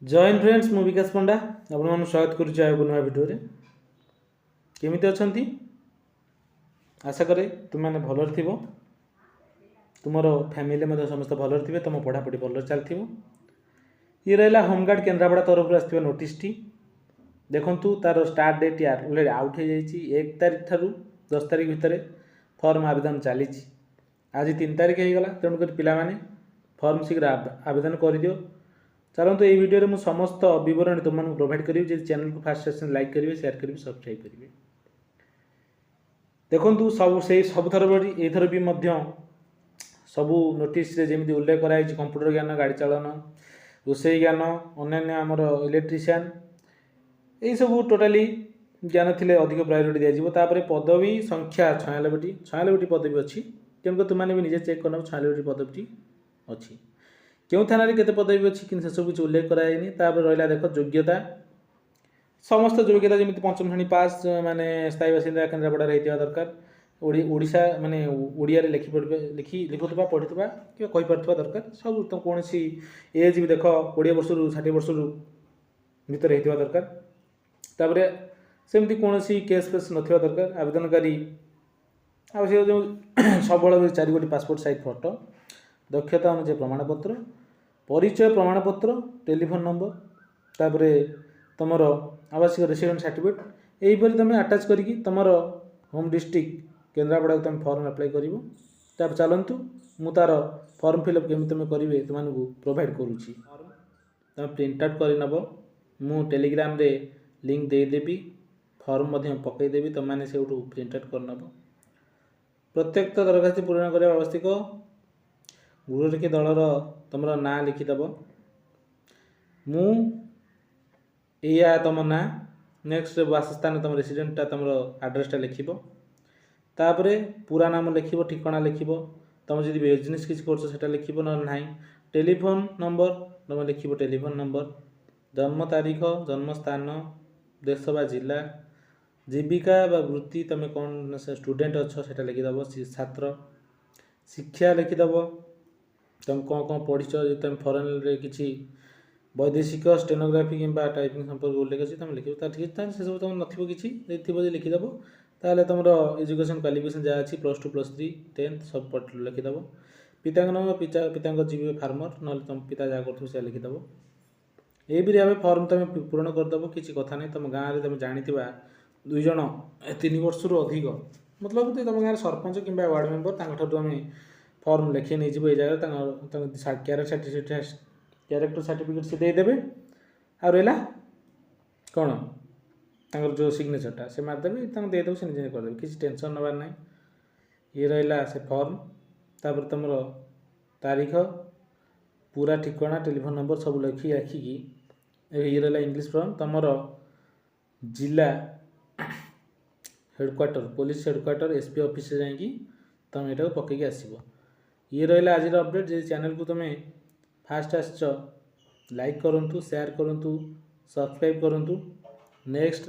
जय हिंद फ्रेंड्स, मु विकास पंडा आपन स्वागत करुच्ची आगे नुआ भिडियो केमिति अछंती। आशा करे तुम मैंने भलर थी, तुम फैमिली समस्त भलर थे, तुम पढ़ापढ़ी भलर चलती। ये रहा होमगार्ड केन्द्रापड़ा तरफ आस नोटिस टी देखु तार स्टार्ट डेट ऑलरेडी आउट हो जाइए 1 तारिख ठारू 10 तारिख भितर फॉर्म आवेदन चली। आज 3 तारिख होगा, तेणुक पिलाने फॉर्म शीघ्र आवेदन कर दियो। चलते ये वीडियो में समस्त बरण तुमको प्रोवाइड करी। चैनल को फास्ट सेक्शन लाइक करेंगे, शेयर करेंगे, सब्सक्राइब करेंगे। देखु सब से सबुथर एथर भी सबू नोटिस जमी उल्लेख कराई कंप्यूटर ज्ञान, गाड़ी चालन, रोसई ज्ञान, अन्य आमर इलेक्ट्रीशियन यही सब टोटाली ज्ञान थे अधिक प्रायोरिटी दिज्व। पदवी संख्या 96टी पदवी अच्छी, तेणुक तुमने भी निजे चेक करना 96टी पदवी अच्छी। क्यों थाना केते पदवी अच्छी कि सब कुछ उल्लेख कराइनी। रहा देख योग्यता, समस्त योग्यता जमी पंचम श्रेणी पास माने स्थायी बासिंदा केन्द्रापड़ा रही दरकार। ओडिशा माने ओडिया रे लिखुवा पढ़ुवा कि कहीपरुवा दरकार। सब तो कौन एज भी देख 20 वर्ष 60 वर्ष भर होता दरकार। तापर सेमती कौन केस फेस ना दरकार। आवेदनकारी आवश्यक जो सबल 4 गोटी पासपोर्ट साइज फोटो, दक्षता अनुसार प्रमाणपत्र, परिचय प्रमाणपत्र, टेलीफोन नंबर, तापर तुमर आवश्यक रेसिडेंट सर्टिफिकेट यहीपरि तुम आटाच करी तुम होम डिस्ट्रिक्ट केन्द्रापड़ा को तुम फॉर्म अप्लाई कर। चलतु मु तार फॉर्म फिलअप केमी तुम करेंगे तुमको प्रोवाइड करुँची। तुम प्रिंट आउट कर नब, मु टेलीग्राम रे लिंक देदेवी, फॉर्म पकईदेवी, तुमने से प्रिंट आउट कर नब। प्रत्येक दरखास्त पूरण करने आवश्यक गृहरक्षी दलर तुम ना लिखिदेव, मु या तुम ना नेक्स्ट बासस्थान तुम रेसिडेंटा तुम आड्रेसटा लिख, तापर पूरा नाम लिख, ठिकाना लिख, तुम जो बिजनेस किसी कर लिख ना। टेलीफोन नंबर तुम लिख, टेलीफोन नंबर, जन्म तारीख, जन्म स्थान, देश बा जिला, जीविका बा वृत्ति तुम कौन स्टूडेंट अच्छो से लिखिदेव, छात्र शिक्षा लिखिदेव, तुम कौन कौन पढ़ीच, तुम फरेन रे किसी वैदेशिक स्टेनोग्राफी कि टाइपिंग संपर्क उल्लेख अच्छी तुम लिख। ठीक है, से सब तुम नथिबो किछि थी लिखिदेव। ताहले तुम एजुकेशन क्वालिफिकेशन जहाँ अच्छी +2 +3 10th सब लिखिदेव। पिता नाम पिता जीवी फार्मर ना तुम पिता जहाँ कर लिखिदेव। ये भी भाव फॉर्म तुम पूरण करदेव, किसी कथा नहीं। तुम गाँव में तुम जानी 2 जन 3 वर्ष अधिक मतलब तुम गाँव सरपंच कि वार्ड मेम्बर तुम फॉर्म लिखे नहीं ये जगह क्यारेक्टर सर्टिफिकेट से देदेवे। आ रहा कौन तर जो सिग्नेचरटा से मारदेवे देदेव, से निजे करदे, किसी टेंशन नबार ना। ये रहा से फॉर्म, तापर तुम तारीख, पूरा ठिकाना, टेलीफोन नंबर सब लिखी रखिकी। ये रहा इंग्लिश फॉर्म, तुम जिला headquarter police headquarter SP office से जाकि तुम यहाँ पकईक आसब। ये रहा आज अपडेट। जो चैनल को तुम फास्ट आसच लाइक करूँ, शेयर करूँ, सब्सक्राइब करूँ। नेक्स्ट